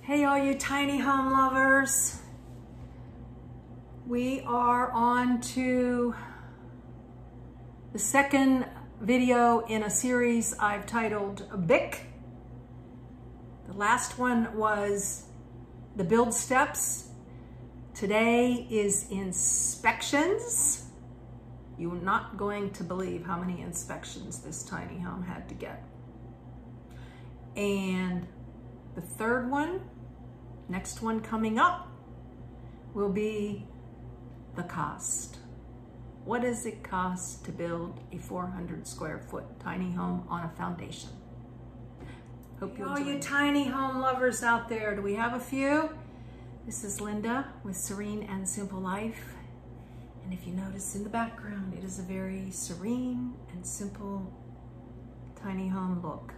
Hey, all you tiny home lovers. We are on to the second video in a series I've titled BIC. The last one was the build steps. Today is inspections. You're not going to believe how many inspections this tiny home had to get. And the third one, next one coming up, will be the cost. What does it cost to build a 400 square foot tiny home on a foundation? Hope you enjoy. All you tiny home lovers out there, do we have a few? This is Linda with Serene and Simple Life. And if you notice in the background, it is a very serene and simple tiny home look.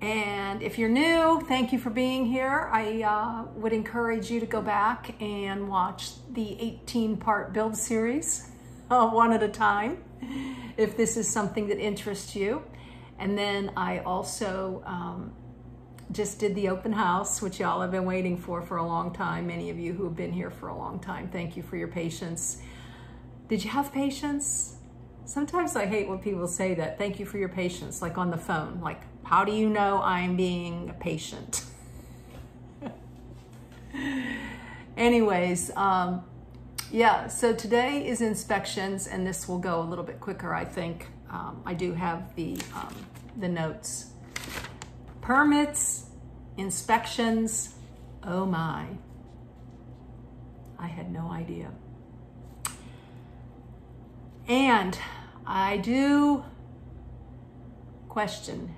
And if you're new, thank you for being here. I would encourage you to go back and watch the 18-part build series, one at a time, if this is something that interests you. And then I also just did the open house, which y'all have been waiting for a long time. Many of you who have been here for a long time, thank you for your patience. Did you have patience? Sometimes I hate when people say that, thank you for your patience, like on the phone, like, how do you know I'm being patient? Anyways, yeah, so today is inspections, and this will go a little bit quicker, I think. I do have the notes. Permits, inspections, oh my. I had no idea. And I do question,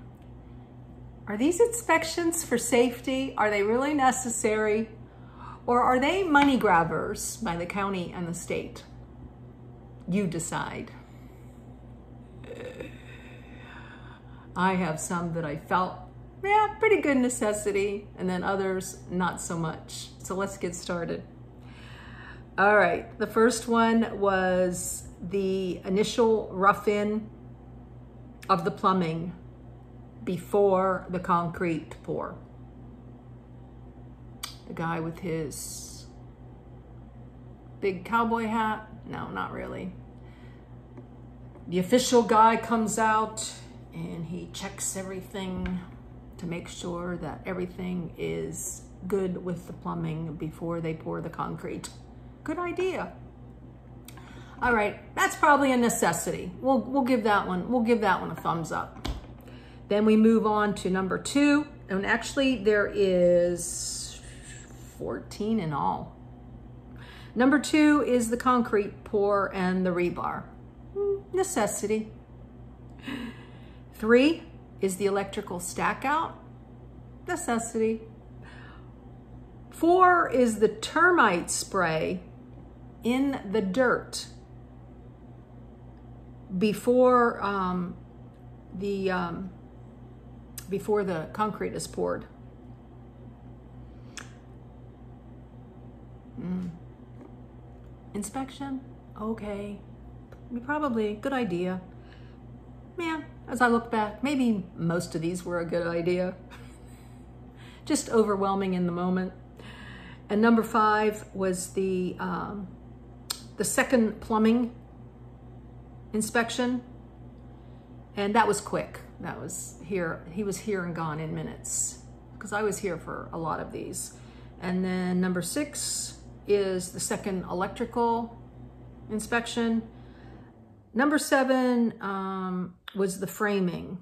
are these inspections for safety? Are they really necessary? Or are they money grabbers by the county and the state? You decide. I have some that I felt, yeah, pretty good necessity, and then others not so much. So let's get started. All right, the first one was the initial rough-in of the plumbing before the concrete pour. The guy with his big cowboy hat, no, not really. The official guy comes out and he checks everything to make sure that everything is good with the plumbing before they pour the concrete. Good idea. All right, that's probably a necessity. We'll give that one a thumbs up. Then we move on to number 2, and actually there is 14 in all. Number 2 is the concrete pour and the rebar. Necessity. 3 is the electrical stack out. Necessity. 4 is the termite spray in the dirt before the concrete is poured. Inspection, okay, probably good idea. Yeah, as I look back, maybe most of these were a good idea. Just overwhelming in the moment. And number 5 was the second plumbing inspection, and that was quick. That was here. He was here and gone in minutes because I was here for a lot of these. And then number 6 is the second electrical inspection. Number 7 was the framing.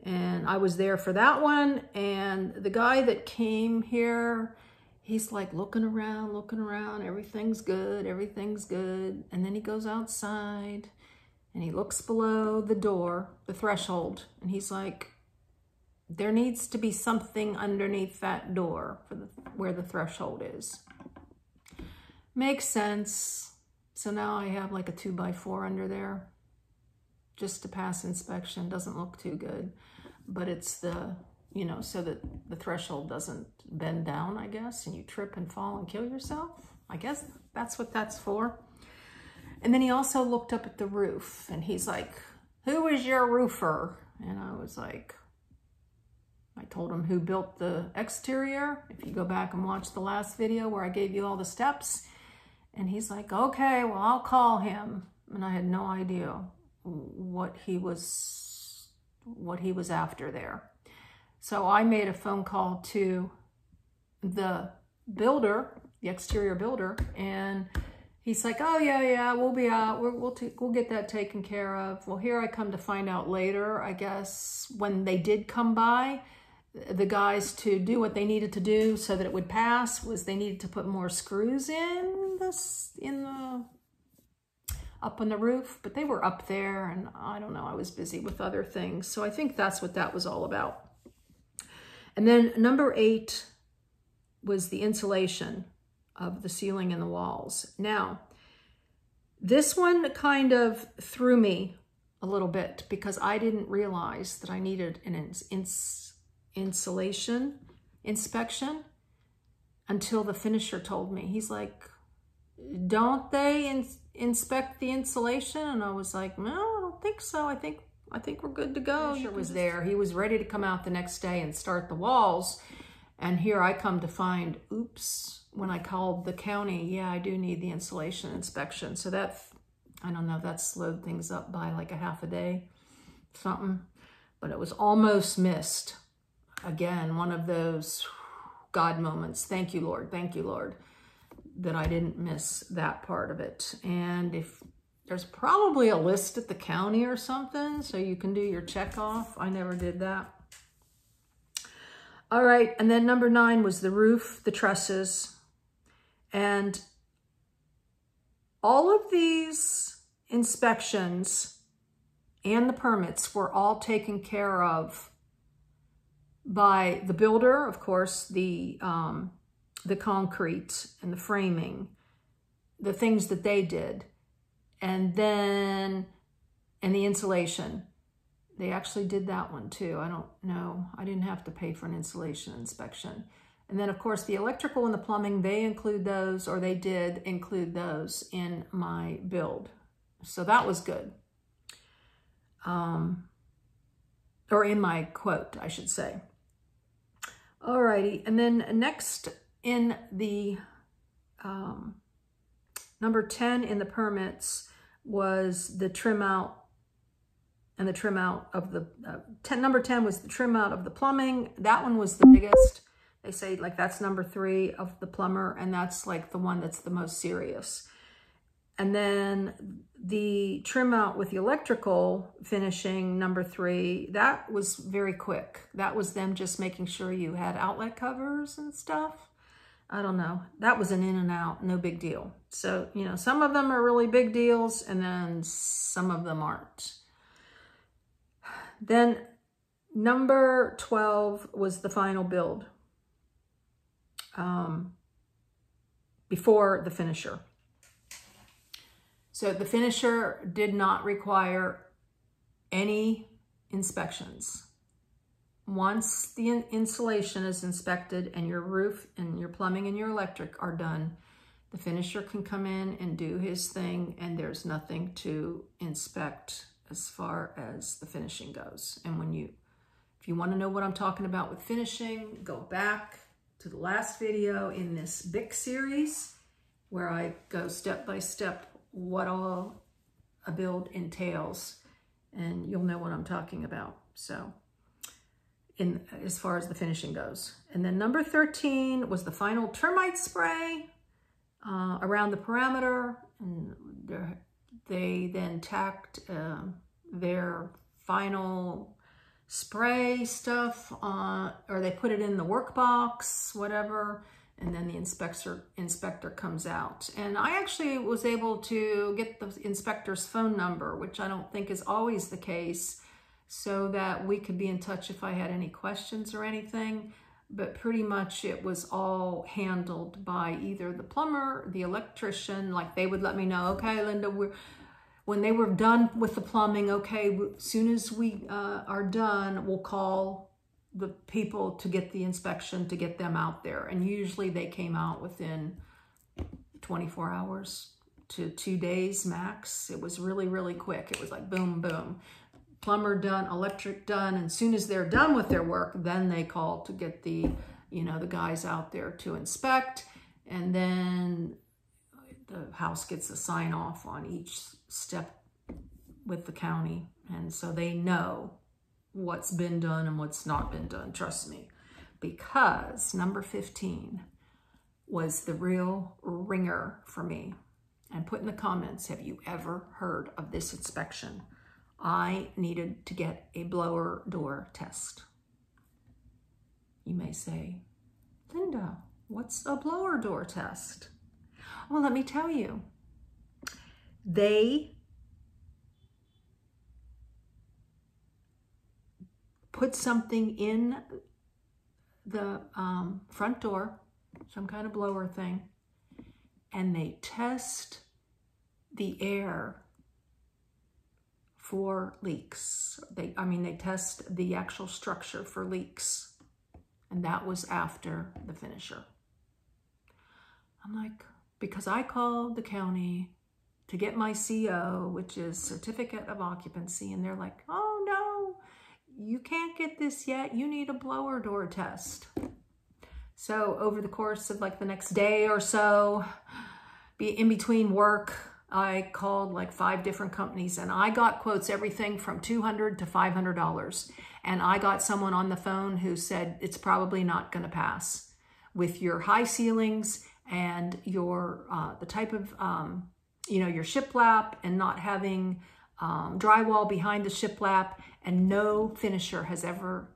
And I was there for that one. And the guy that came here, he's like looking around, everything's good. And then he goes outside and he looks below the door, the threshold, and he's like, there needs to be something underneath that door for where the threshold is. Makes sense. So now I have like a 2x4 under there just to pass inspection. Doesn't look too good, but it's the, you know, so that the threshold doesn't bend down, I guess, and you trip and fall and kill yourself. I guess that's what that's for. And then he also looked up at the roof and he's like, who is your roofer? And I was like, my told him who built the exterior. If you go back and watch the last video where I gave you all the steps. And he's like, okay, well, I'll call him. And I had no idea what he was after there. So I made a phone call to the builder, the exterior builder, and he's like, oh yeah, we'll be out. We'll get that taken care of. Well, here I come to find out later, I guess, when they did come by, the guys to do what they needed to do so that it would pass was they needed to put more screws up on the roof, but they were up there, and I don't know, I was busy with other things. So I think that's what that was all about. And then number 8 was the insulation of the ceiling and the walls. Now, this one kind of threw me a little bit because I didn't realize that I needed an insulation inspection until the finisher told me. He's like, don't they inspect the insulation? And I was like, no, I don't think so. I think we're good to go. The finisher was there. He was ready to come out the next day and start the walls. And here I come to find, oops, when I called the county, yeah, I do need the insulation inspection. So that, I don't know, that slowed things up by like a half a day, something. But it was almost missed. Again, one of those God moments. Thank you, Lord, that I didn't miss that part of it. And if there's probably a list at the county or something, so you can do your check off. I never did that. All right, and then number 9 was the roof, the trusses. And all of these inspections and the permits were all taken care of by the builder, of course, the concrete and the framing, the things that they did, and the insulation. They actually did that one too. I don't know. I didn't have to pay for an insulation inspection. And then of course the electrical and the plumbing, they include those, or they did include those in my build. So that was good. Or in my quote, I should say. Alrighty, and then next in the number 10 in the permits was the trim out. And the trim out of the, number 10 was the trim out of the plumbing. That one was the biggest. They say like that's number 3 of the plumber, and that's like the one that's the most serious. And then the trim out with the electrical finishing, number 3, that was very quick. That was them just making sure you had outlet covers and stuff. I don't know. That was an in and out, no big deal. So, you know, some of them are really big deals, and then some of them aren't. Then number 12 was the final build before the finisher. So the finisher did not require any inspections. Once the insulation is inspected and your roof and your plumbing and your electric are done, the finisher can come in and do his thing, and there's nothing to inspect as far as the finishing goes. And if you want to know what I'm talking about with finishing, go back to the last video in this BIC series where I go step by step what all a build entails, and you'll know what I'm talking about. So as far as the finishing goes. And then number 13 was the final termite spray around the perimeter, and they then tacked their final spray stuff on, or they put it in the work box, whatever, and then the inspector comes out. And I actually was able to get the inspector's phone number, which I don't think is always the case, so that we could be in touch if I had any questions or anything. But pretty much it was all handled by either the plumber, the electrician. Like they would let me know, okay, Linda, when they were done with the plumbing, okay, as soon as we are done, we'll call the people to get the inspection, to get them out there. And usually they came out within 24 hours to 2 days max. It was really, really quick. It was like boom, boom. plumber done, electric done, and as soon as they're done with their work, then they call to get the, the guys out there to inspect, and then the house gets a sign off on each step with the county. And so they know what's been done and what's not been done, trust me, because number 15 was the real ringer for me. And put in the comments, have you ever heard of this inspection? I needed to get a blower door test. You may say, Linda, what's a blower door test? Well, let me tell you. They put something in the front door, some kind of blower thing, and they test the air for leaks. They test the actual structure for leaks. And that was after the finisher. I'm like, because I called the county to get my CO, which is certificate of occupancy, and they're like, oh no, you can't get this yet. You need a blower door test. So over the course of like the next day or so, in between work, I called like 5 different companies, and I got quotes, everything from $200 to $500. And I got someone on the phone who said it's probably not going to pass with your high ceilings and your the type of your shiplap, and not having drywall behind the shiplap, and no finisher has ever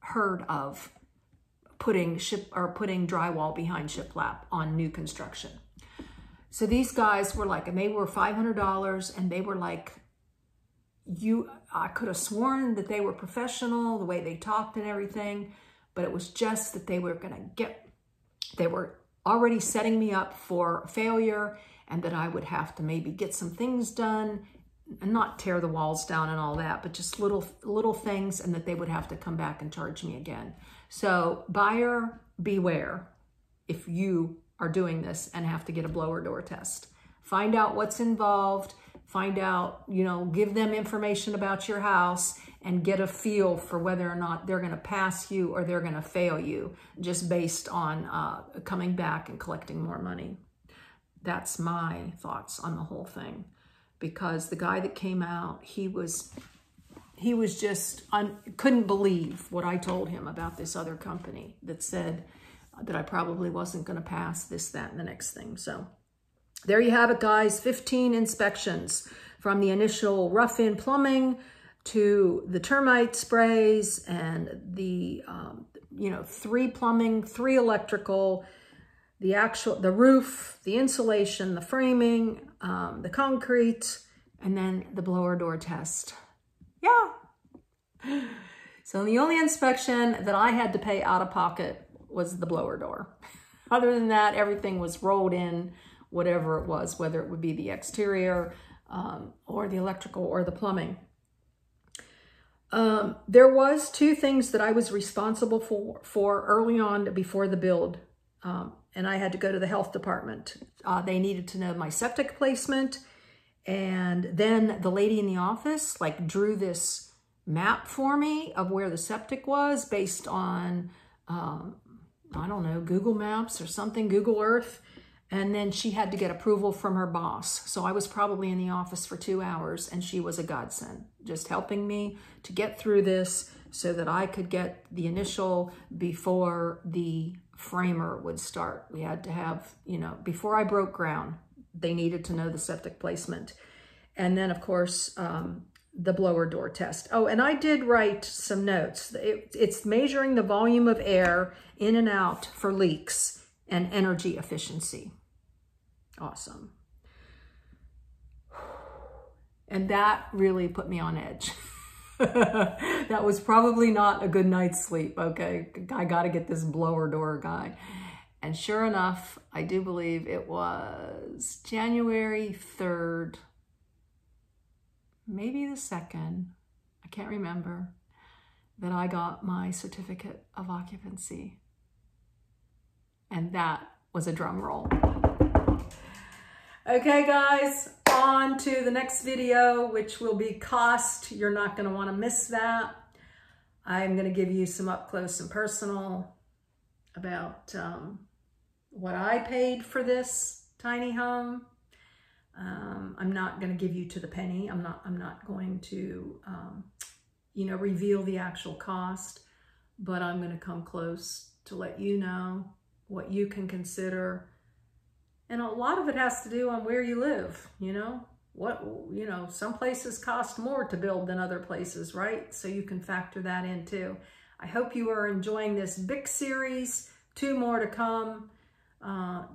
heard of putting drywall behind shiplap on new construction. So these guys were like, and they were $500, and they were like, I could have sworn that they were professional, the way they talked and everything, but it was just that they were already setting me up for failure, and that I would have to maybe get some things done and not tear the walls down and all that, but just little things, and that they would have to come back and charge me again. So buyer beware if you are doing this and have to get a blower door test. Find out what's involved, find out, give them information about your house, and get a feel for whether or not they're going to pass you or they're going to fail you, just based on coming back and collecting more money. That's my thoughts on the whole thing. Because the guy that came out, he was just, couldn't believe what I told him about this other company that said that I probably wasn't going to pass this, that, and the next thing. So there you have it, guys. 15 inspections, from the initial rough-in plumbing to the termite sprays, and the 3 plumbing, 3 electrical, the roof, the insulation, the framing, the concrete, and then the blower door test. Yeah. So the only inspection that I had to pay out of pocket was the blower door. Other than that, everything was rolled in, whatever it was, whether it would be the exterior or the electrical or the plumbing. There was 2 things that I was responsible for early on before the build. And I had to go to the health department. They needed to know my septic placement. And then the lady in the office like drew this map for me of where the septic was based on, I don't know, Google Maps or something, Google Earth. And then she had to get approval from her boss. So I was probably in the office for 2 hours, and she was a godsend, just helping me to get through this so that I could get the initial before the framer would start. We had to have, before I broke ground, they needed to know the septic placement. And then, of course, the blower door test. Oh, and I did write some notes. It's measuring the volume of air in and out for leaks and energy efficiency. Awesome. And that really put me on edge. That was probably not a good night's sleep. Okay, I got to get this blower door guy. And sure enough, I do believe it was January 3rd, maybe the 2nd, I can't remember, that I got my certificate of occupancy. And that was a drum roll. Okay, guys, on to the next video, which will be cost. You're not going to want to miss that. I'm going to give you some up close and personal about what I paid for this tiny home. I'm not going to give you to the penny. I'm not going to, reveal the actual cost, but I'm going to come close to let you know what you can consider. And a lot of it has to do on where you live, some places cost more to build than other places, right? So you can factor that in too. I hope you are enjoying this big series. 2 more to come,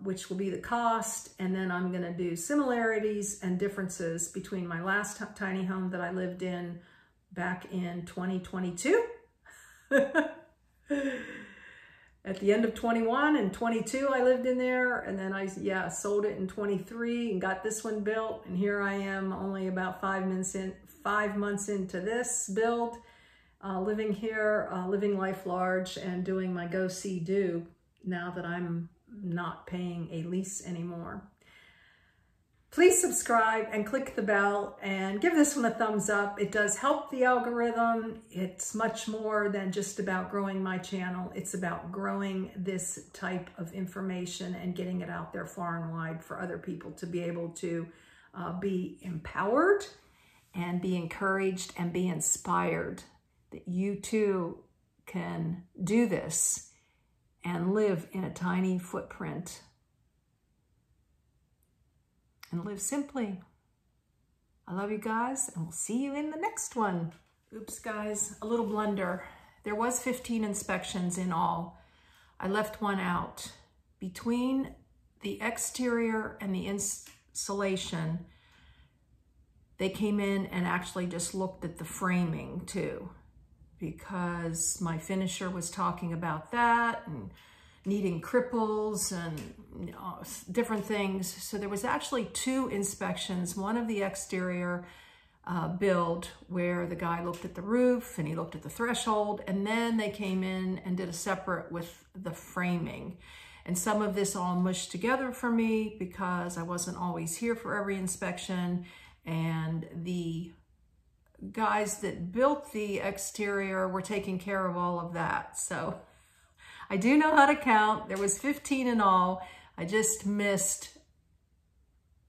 which will be the cost. And then I'm going to do similarities and differences between my last tiny home that I lived in back in 2022. At the end of 21 and 22, I lived in there, and then I sold it in 23 and got this one built. And here I am, only about 5 months into this build, living here, living life large, and doing my go see do now that I'm not paying a lease anymore. Please subscribe and click the bell and give this one a thumbs up. It does help the algorithm. It's much more than just about growing my channel. It's about growing this type of information and getting it out there far and wide for other people to be able to be empowered and be encouraged and be inspired that you too can do this and live in a tiny footprint and live simply. I love you guys, and we'll see you in the next one. Oops, guys, a little blunder. There was 15 inspections in all. I left one out. Between the exterior and the insulation, they came in and actually just looked at the framing too, because my finisher was talking about that and needing cripples and different things. So there was actually 2 inspections, one of the exterior build where the guy looked at the roof and he looked at the threshold, and then they came in and did a separate with the framing. And some of this all mushed together for me because I wasn't always here for every inspection, and the guys that built the exterior were taking care of all of that. So I do know how to count. There was 15 in all. I just missed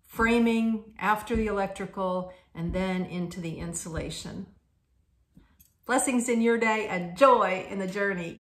framing after the electrical and then into the insulation. Blessings in your day and joy in the journey.